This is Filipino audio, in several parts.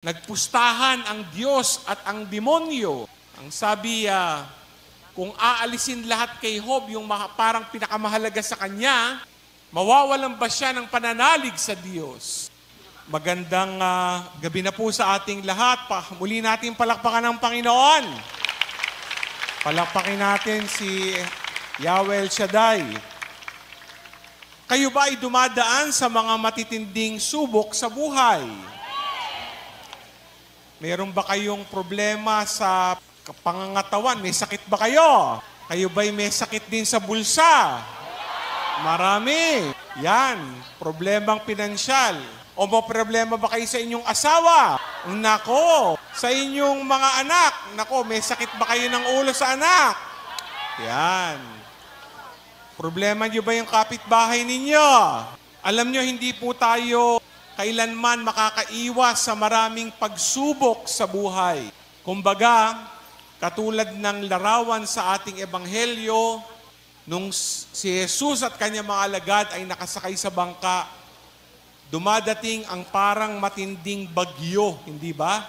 Nagpustahan ang Diyos at ang demonyo. Ang sabi, kung aalisin lahat kay Job, yung parang pinakamahalaga sa kanya, mawawalan ba siya ng pananalig sa Diyos? Magandang gabi na po sa ating lahat. Muli natin palakpakan ng Panginoon. Palakpakin natin si Yahweh El Shaddai. Kayo ba ay dumadaan sa mga matitinding subok sa buhay? Meron ba kayong problema sa pangangatawan? May sakit ba kayo? Kayo ba'y may sakit din sa bulsa? Marami. Yan, problemang pinansyal. O may problema ba kayo sa inyong asawa? Nako, sa inyong mga anak. Nako, may sakit ba kayo ng ulo sa anak? Yan. Problema niyo ba yung kapitbahay ninyo? Alam niyo, hindi po tayo kailanman makakaiwas sa maraming pagsubok sa buhay. Kumbaga, katulad ng larawan sa ating ebanghelyo, nung si Jesus at kanyang mga alagad ay nakasakay sa bangka, dumadating ang parang matinding bagyo, hindi ba?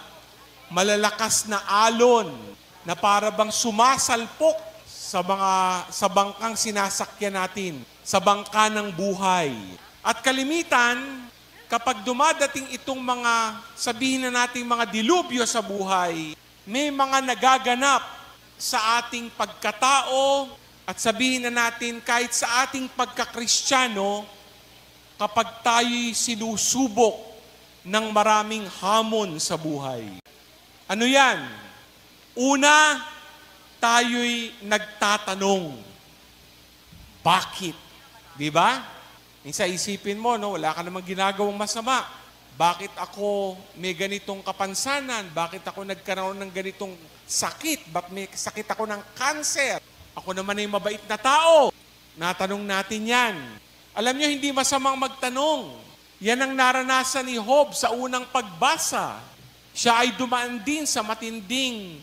Malalakas na alon na para bang sumasalpok sa bangkang sinasakyan natin, sa bangka ng buhay. At kalimitan, kapag dumadating itong mga, sabihin na natin mga dilubyo sa buhay, may mga nagaganap sa ating pagkatao at sabihin na natin kahit sa ating pagkakristyano, kapag tayo'y sinusubok ng maraming hamon sa buhay. Ano yan? Una, tayo'y nagtatanong, bakit? Di ba? Minsan isipin mo, no, wala ka namang ginagawang masama. Bakit ako may ganitong kapansanan? Bakit ako nagkaroon ng ganitong sakit? Bakit may sakit ako ng cancer? Ako naman ay mabait na tao. Natanong natin yan. Alam nyo, hindi masamang magtanong. Yan ang naranasan ni Job sa unang pagbasa. Siya ay dumaan din sa matinding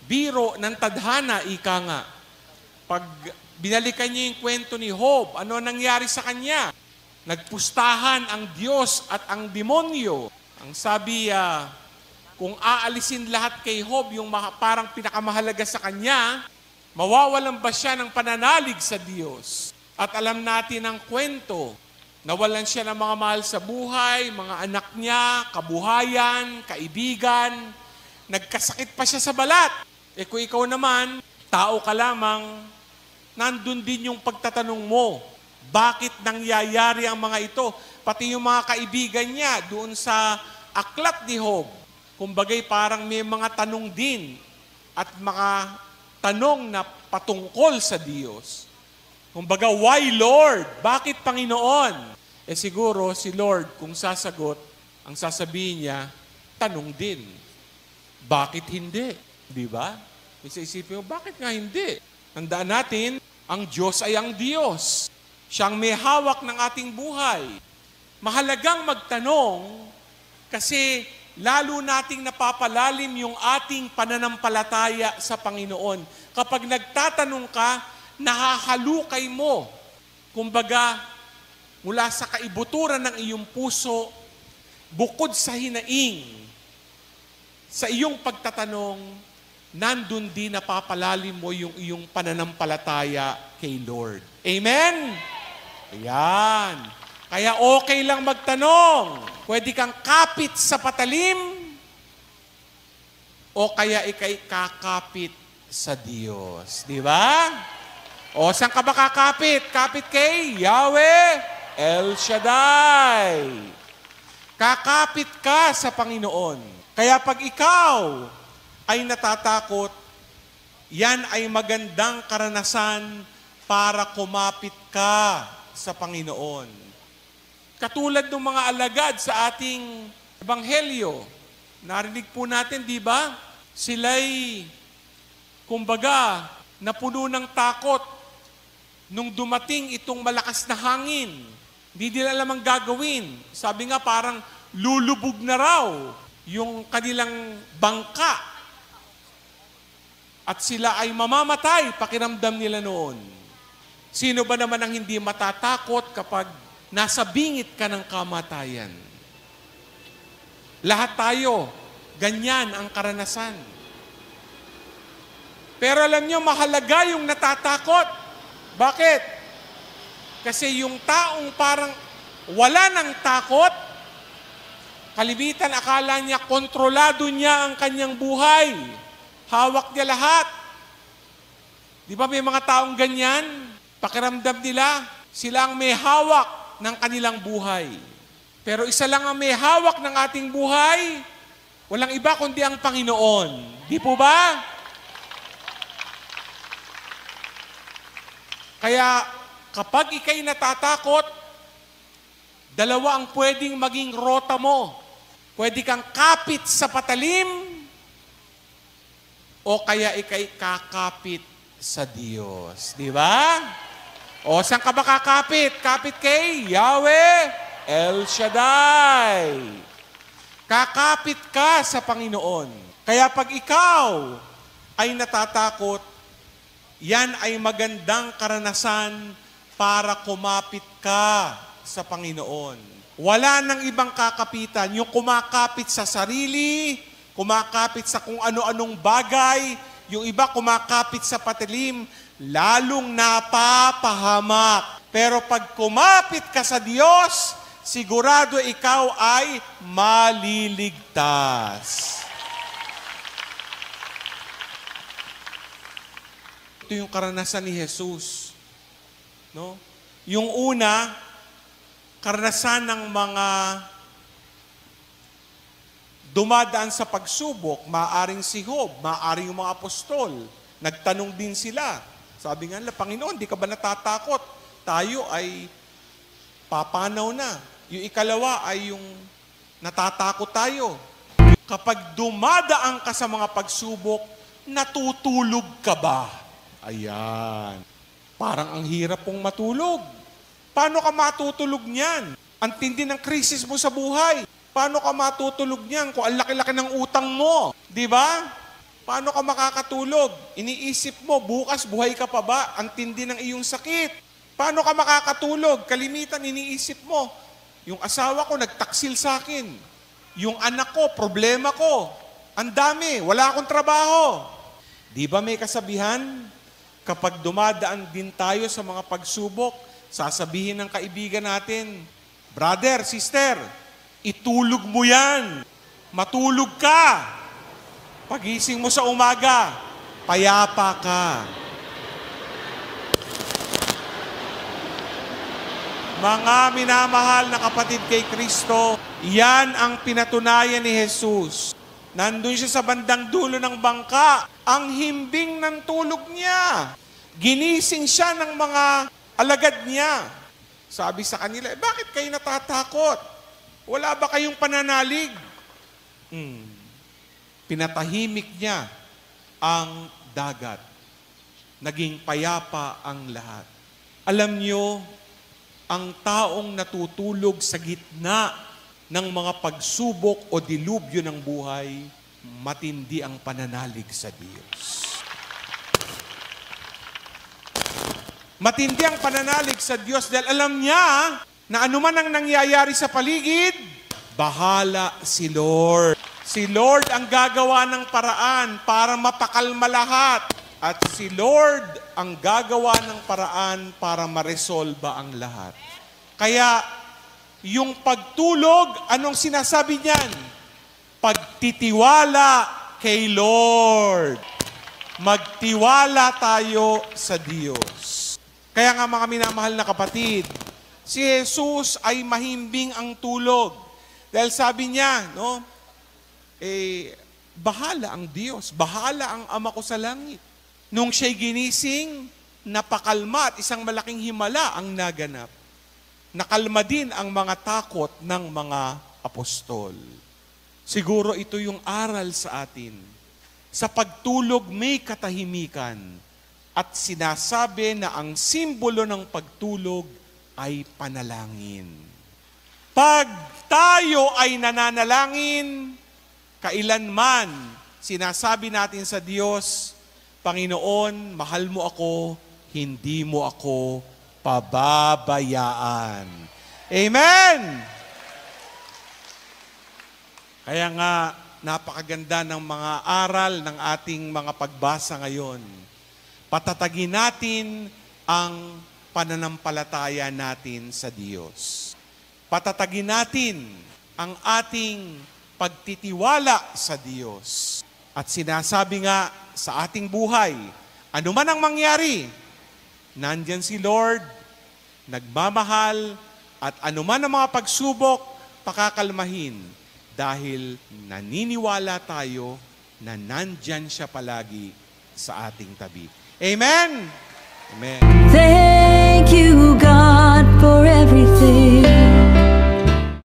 biro ng tadhana, ika nga. Pag binalikan niya yung kwento ni Job, ano nangyari sa kanya? Nagpustahan ang Diyos at ang demonyo. Ang sabi, kung aalisin lahat kay Job, yung parang pinakamahalaga sa kanya, mawawalan ba siya ng pananalig sa Diyos? At alam natin ang kwento, nawalan siya ng mga mahal sa buhay, mga anak niya, kabuhayan, kaibigan, nagkasakit pa siya sa balat. Kung ikaw naman, tao ka lamang, nandun din yung pagtatanong mo, bakit nangyayari ang mga ito? Pati yung mga kaibigan niya doon sa aklat ni Job, kumbagay parang may mga tanong din at mga tanong na patungkol sa Diyos. Kumbaga, why Lord? Bakit Panginoon? Siguro si Lord, kung sasagot, ang sasabihin niya, tanong din. Bakit hindi? Di ba? Isipin mo, bakit nga hindi? Tandaan natin, ang Diyos ay ang Diyos. Siyang may hawak ng ating buhay. Mahalagang magtanong kasi lalo nating napapalalim yung ating pananampalataya sa Panginoon. Kapag nagtatanong ka, nahahalukay mo. Kumbaga, mula sa kaibuturan ng iyong puso, bukod sa hinaing, sa iyong pagtatanong, nandun din napapalalim mo yung iyong pananampalataya kay Lord. Amen? Ayan. Kaya okay lang magtanong. Pwede kang kapit sa patalim o kaya ikay kakapit sa Diyos. Di ba? O saan ka ba kakapit? Kapit kay Yahweh El Shaddai. Kakapit ka sa Panginoon. Kaya pag ikaw ay natatakot, yan ay magandang karanasan para kumapit ka sa Panginoon. Katulad ng mga alagad sa ating ebanghelyo, narinig po natin, di ba? Sila'y, kumbaga, napuno ng takot nung dumating itong malakas na hangin. Hindi nila alam ang gagawin. Sabi nga parang lulubog na raw yung kanilang bangka. At sila ay mamamatay, pakiramdam nila noon. Sino ba naman ang hindi matatakot kapag nasa bingit ka ng kamatayan? Lahat tayo, ganyan ang karanasan. Pero alam nyo, mahalaga yung natatakot. Bakit? Kasi yung taong parang wala ng takot, kalimitan akala niya, kontrolado niya ang kanyang buhay. Hawak niya lahat. Di ba may mga taong ganyan? Pakiramdam nila, sila ang may hawak ng kanilang buhay. Pero isa lang ang may hawak ng ating buhay, walang iba kundi ang Panginoon. Di po ba? Kaya kapag ikay natatakot, dalawa ang pwedeng maging rota mo. Pwede kang kapit sa patalim o kaya ikay kakapit sa Diyos. Di ba? O saan ka ba kakapit? Kapit kay Yahweh El Shaddai. Kakapit ka sa Panginoon. Kaya pag ikaw ay natatakot, yan ay magandang karanasan para kumapit ka sa Panginoon. Wala nang ibang kakapitan. Yung kumakapit sa sarili, kumakapit sa kung ano-anong bagay, yung iba kumakapit sa patalim, lalong napapahamak. Pero pag kumapit ka sa Diyos, sigurado ikaw ay maliligtas. Ito yung karanasan ni Jesus. No? Yung una, karanasan ng mga dumadaan sa pagsubok, maaring si Job, maaring yung mga apostol. Nagtanong din sila. Sabi nga nila, Panginoon, di ka ba natatakot? Tayo ay papanaw na. Yung ikalawa ay yung natatakot tayo. Kapag dumadaan ka sa mga pagsubok, natutulog ka ba? Ayan. Parang ang hirap pong matulog. Paano ka matutulog niyan? Ang tindi ng krisis mo sa buhay. Paano ka matutulog niyan kung ang laki-laki ng utang mo? Di ba? Paano ka makakatulog? Iniisip mo, bukas buhay ka pa ba? Ang tindi ng iyong sakit. Paano ka makakatulog? Kalimitan, iniisip mo, yung asawa ko nagtaksil sa akin. Yung anak ko, problema ko. Ang dami, wala akong trabaho. Di ba may kasabihan? Kapag dumadaan din tayo sa mga pagsubok, sasabihin ng kaibigan natin, brother, sister, itulog mo yan. Matulog ka. Pagising mo sa umaga, payapa ka. Mga minamahal na kapatid kay Kristo, yan ang pinatunayan ni Jesus. Nandun siya sa bandang dulo ng bangka, ang himbing ng tulog niya. Ginising siya ng mga alagad niya. Sabi sa kanila, bakit kayo natatakot? Wala ba kayong pananalig? Pinatahimik niya ang dagat. Naging payapa ang lahat. Alam niyo, ang taong natutulog sa gitna ng mga pagsubok o dilubyo ng buhay, matindi ang pananalig sa Diyos. Matindi ang pananalig sa Diyos dahil alam niya na anuman ang nangyayari sa paligid, bahala si Lord. Si Lord ang gagawa ng paraan para mapakalma lahat. At si Lord ang gagawa ng paraan para maresolba ang lahat. Kaya, yung pagtulog, anong sinasabi niyan? Pagtitiwala kay Lord. Magtiwala tayo sa Diyos. Kaya nga mga minamahal na kapatid, si Jesus ay mahimbing ang tulog. Dahil sabi niya, no, bahala ang Diyos, bahala ang Ama ko sa langit. Nung siya'y ginising, napakalma at isang malaking himala ang naganap. Nakalma din ang mga takot ng mga apostol. Siguro ito yung aral sa atin. Sa pagtulog may katahimikan at sinasabi na ang simbolo ng pagtulog ay panalangin. Pag tayo ay nananalangin, kailanman sinasabi natin sa Diyos, Panginoon, mahal mo ako, hindi mo ako pababayaan. Amen! Kaya nga, napakaganda ng mga aral ng ating mga pagbasa ngayon. Patatagin natin ang pananampalataya natin sa Diyos. Patatagin natin ang ating pagtitiwala sa Diyos. At sinasabi nga sa ating buhay, ano man ang mangyari, nandyan si Lord, nagmamahal, at ano man ang mga pagsubok, pakakalmahin. Dahil naniniwala tayo na nandyan siya palagi sa ating tabi. Amen? Amen. Thank you, God, for everything.